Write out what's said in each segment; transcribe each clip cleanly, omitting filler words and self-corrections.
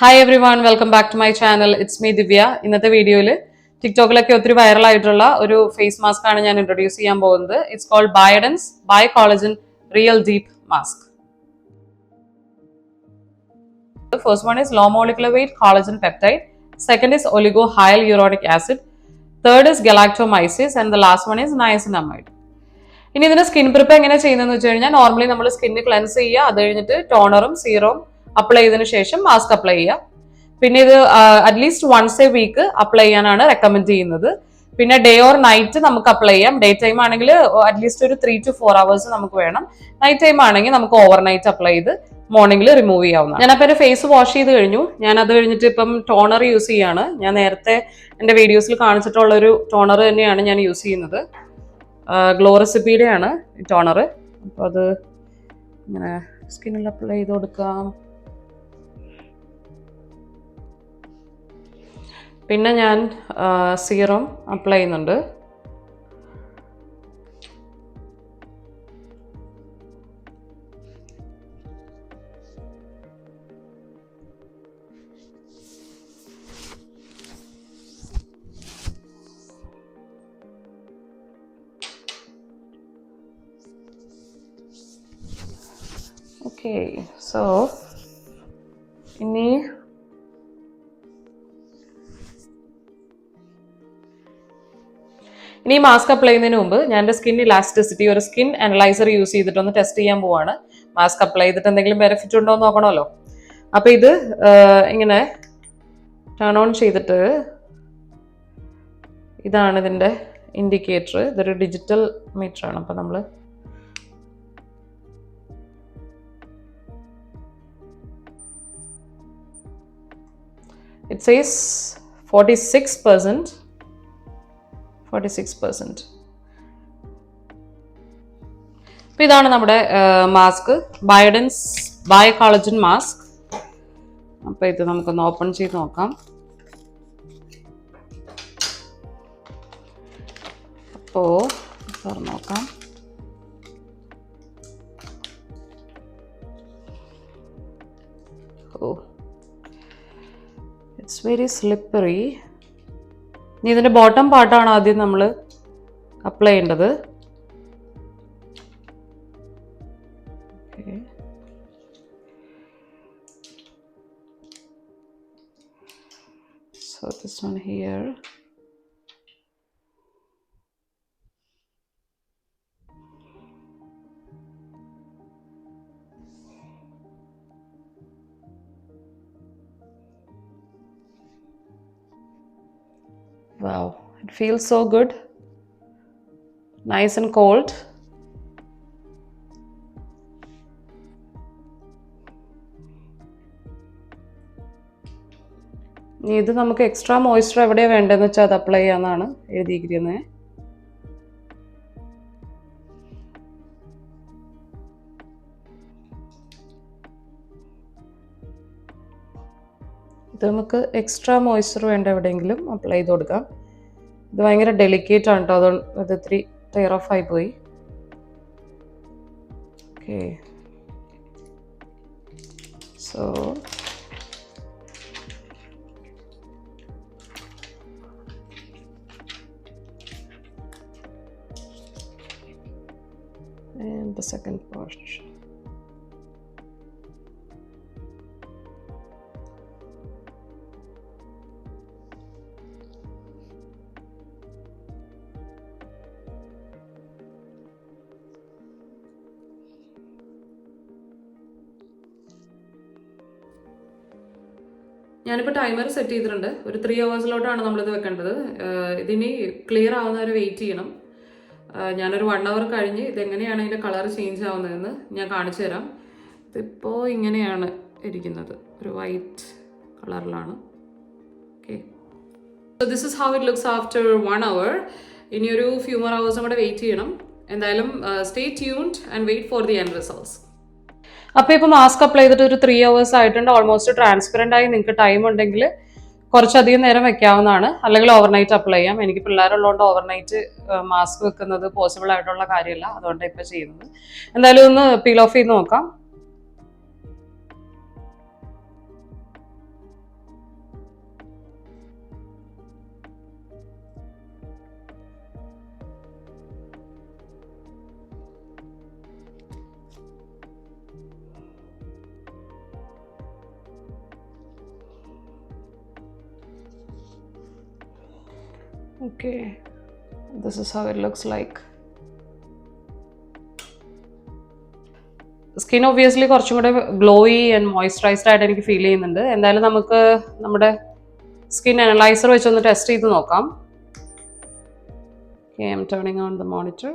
Hi everyone welcome back to my channel it's me Divya. ഇന്നത്തെ വീഡിയോയിൽ ടിക്ടോക്കിലൊക്കെ ഒത്തിരി വൈറലായിട്ടുള്ള ഒരു ഫേസ് മാസ്ക് ആണ് ഞാൻ ഇൻട്രൊഡ്യൂസ് ചെയ്യാൻ പോകുന്നത്. It's called Biodance by collagen real deep mask. The first one is low molecular weight collagen peptide. Second is oligohyaluronic acid. Third is galactomyces. And the last one is niacinamide. ഇനി ഇതിന്റെ skin prep എങ്ങനെ ചെയ്യുന്നതെന്ന് വെച്ച് കഴിഞ്ഞാൽ normally നമ്മൾ skin cleanse ചെയ്യുക, അത് കഴിഞ്ഞിട്ട് ടോണറും സീറവും അപ്ലൈ ചെയ്തതിനു ശേഷം മാസ്ക് അപ്ലൈ ചെയ്യുക. പിന്നെ ഇത് at least once a week apply ചെയ്യാനാണ് റെക്കമെൻഡ് ചെയ്യുന്നത്. പിന്നെ ഡേ ഓർ നൈറ്റ് നമുക്ക് അപ്ലൈ ചെയ്യാം. ഡേ ടൈം ആണെങ്കിൽ അറ്റ്ലീസ്റ്റ് ഒരു 3 to 4 hours നമുക്ക് വേണം. നൈറ്റ് ടൈം ആണെങ്കിൽ നമുക്ക് ഓവർ നൈറ്റ് അപ്ലൈ ചെയ്ത് മോർണിംഗിൽ റിമൂവ് ചെയ്യാവുന്ന. ഞാനപ്പോൾ എൻ്റെ ഫേസ് വാഷ് ചെയ്ത് കഴിഞ്ഞു. ഞാൻ അത് കഴിഞ്ഞിട്ട് ഇപ്പം ടോണർ യൂസ് ചെയ്യാണ്. ഞാൻ നേരത്തെ എൻ്റെ വീഡിയോസിൽ കാണിച്ചിട്ടുള്ള ഒരു ടോണർ തന്നെയാണ് ഞാൻ യൂസ് ചെയ്യുന്നത്. ഗ്ലോ റെസിപ്പിയുടെ ആണ് ടോണർ. അപ്പോൾ അത് ഇങ്ങനെ സ്കിന്നിൽ അപ്ലൈ ചെയ്ത് കൊടുക്കാം. പിന്നെ ഞാൻ സീറം അപ്ലൈ ചെയ്യുന്നുണ്ട്. ഓക്കെ, സോ ഇനി മാസ്ക് അപ്ലൈ ചെയ്യുന്നതിന് മുമ്പ് ഞാൻ എൻ്റെ സ്കിൻ ഇലാസ്റ്റിസിറ്റി ഒരു സ്കിൻ അനലൈസർ യൂസ് ചെയ്തിട്ടൊന്ന് ടെസ്റ്റ് ചെയ്യാൻ പോവാണ്. മാസ്ക് അപ്ലൈ ചെയ്തിട്ട് എന്തെങ്കിലും ബെനിഫിറ്റ് ഉണ്ടോ എന്ന് നോക്കണമല്ലോ. അപ്പോൾ ഇത് ഇങ്ങനെ ടേൺ ഓൺ ചെയ്തിട്ട് ഇതാണ് ഇതിൻ്റെ ഇൻഡിക്കേറ്റർ. ഇതൊരു ഡിജിറ്റൽ മീറ്റർ ആണ്. അപ്പോൾ നമ്മൾ it says 46%. അപ്പോൾ ഇതാണ് നമ്മുടെ മാസ്ക്, ബയോഡൻസ് ബൈ കോളജൻ മാസ്ക്. അപ്പോൾ ഇത് നമുക്കൊന്ന് ഓപ്പൺ ചെയ്ത് നോക്കാം. അപ്പോൾ തുറന്ന് നോക്കാം. It's very slippery. ഇനി ഇതിൻ്റെ ബോട്ടം പാർട്ടാണ് ആദ്യം നമ്മൾ അപ്ലൈ ചെയ്യേണ്ടത്. So this one here. Wow, it feels so good. Nice and cold. ഇത് നമുക്ക് എക്സ്ട്രാ മോയ്സ്ചർ എവിടെയാണ് വേണ്ടതെന്ന് വെച്ചാൽ അത് അപ്ലൈ ചെയ്യാമെന്നാണ് എഴുതിയിരിക്കുന്നത്. ഇത് നമുക്ക് എക്സ്ട്രാ മോയ്സ്ചർ വേണ്ട എവിടെയെങ്കിലും അപ്ലൈ ചെയ്ത് കൊടുക്കാം. ഇത് ഭയങ്കര ഡെലിക്കേറ്റ് ആണ് കേട്ടോ, അതുകൊണ്ട് ഇത് ഇത്തിരി ടയർ ഓഫ് ആയി പോയി. Okay, so and the second portion. ഞാനിപ്പോൾ ടൈമർ സെറ്റ് ചെയ്തിട്ടുണ്ട്. ഒരു 3 hours നമ്മളിത് വെക്കേണ്ടത്. ഇതിനി ക്ലിയർ ആവുന്നവരെ വെയിറ്റ് ചെയ്യണം. ഞാനൊരു 1 hour കഴിഞ്ഞ് ഇതെങ്ങനെയാണ് ഇതിൻ്റെ കളർ ചേഞ്ച് ആവുന്നതെന്ന് ഞാൻ കാണിച്ചു തരാം. ഇതിപ്പോൾ ഇങ്ങനെയാണ് ഇരിക്കുന്നത്, ഒരു വൈറ്റ് കളറിലാണ്. Okay, so this is how it looks after 1 hour. ഇനി ഒരു ഫ്യൂ മോർ hours കൂടെ വെയിറ്റ് ചെയ്യണം. എന്തായാലും stay tuned and wait for the end results. അപ്പോൾ ഇപ്പോൾ മാസ്ക് അപ്ലൈ ചെയ്തിട്ട് ഒരു 3 hours ആയിട്ടുണ്ട്. ഓൾമോസ്റ്റ് ട്രാൻസ്പെറൻ്റ് ആയി. നിങ്ങൾക്ക് ടൈം ഉണ്ടെങ്കിൽ കുറച്ചധികം നേരം വെക്കാവുന്നതാണ്, അല്ലെങ്കിൽ ഓവർനൈറ്റ് അപ്ലൈ ചെയ്യാം. എനിക്ക് പിള്ളേരുള്ളതുകൊണ്ട് ഓവർനൈറ്റ് മാസ്ക് വെക്കുന്നത് പോസിബിൾ ആയിട്ടുള്ള കാര്യമില്ല, അതുകൊണ്ടാണ് ഇപ്പോൾ ചെയ്യുന്നത്. എന്തായാലും ഒന്ന് പീൽ ഓഫ് ചെയ്ത് നോക്കാം. Okay, this is how it looks like. Skin obviously കുറച്ചും കൂടെ ഗ്ലോയി ആൻഡ് മോയ്സ്ചറൈസ്ഡ് ആയിട്ട് എനിക്ക് ഫീൽ ചെയ്യുന്നുണ്ട്. എന്തായാലും നമുക്ക് നമ്മുടെ സ്കിൻ അനലൈസർ വെച്ചൊന്ന് ടെസ്റ്റ് ചെയ്ത് നോക്കാം. Okay, I'm turning on the monitor.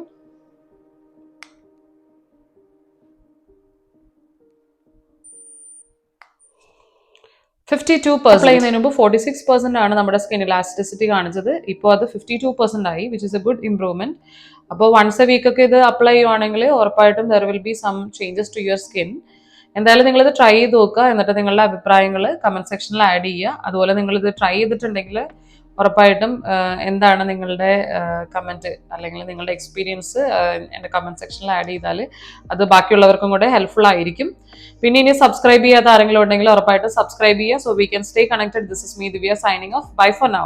52% apply ചെയ്യുന്നതിന് മുമ്പ് 46% ആണ് നമ്മുടെ സ്കിൻ ഇലാസ്റ്റിസിറ്റി കാണിച്ചത്. ഇപ്പോൾ അത് 52% ആയി, which is a good improvement. അപ്പോൾ വൺസ് എ വീക്ക് ഒക്കെ ഇത് അപ്ലൈ ചെയ്യുവാണെങ്കിൽ ഉറപ്പായിട്ടും there will be some changes to your skin. എന്തായാലും നിങ്ങളിത് ട്രൈ ചെയ്ത് നോക്കുക. എന്നിട്ട് നിങ്ങളുടെ അഭിപ്രായങ്ങൾ കമന്റ് സെക്ഷനിൽ ആഡ് ചെയ്യുക. അതുപോലെ നിങ്ങളിത് ട്രൈ ചെയ്തിട്ടുണ്ടെങ്കിൽ ഉറപ്പായിട്ടും എന്താണ് നിങ്ങളുടെ കമൻറ്റ് അല്ലെങ്കിൽ നിങ്ങളുടെ എക്സ്പീരിയൻസ് എൻ്റെ കമൻറ്റ് സെക്ഷനിൽ ആഡ് ചെയ്താൽ അത് ബാക്കിയുള്ളവർക്കും കൂടെ ഹെൽപ്ഫുൾ ആയിരിക്കും. പിന്നെ ഇനി സബ്സ്ക്രൈബ് ചെയ്യാത്ത ആരെങ്കിലും ഉണ്ടെങ്കിൽ ഉറപ്പായിട്ടും സബ്സ്ക്രൈബ് ചെയ്യുക. So we can stay connected. This is me Divya signing off. Bye for now.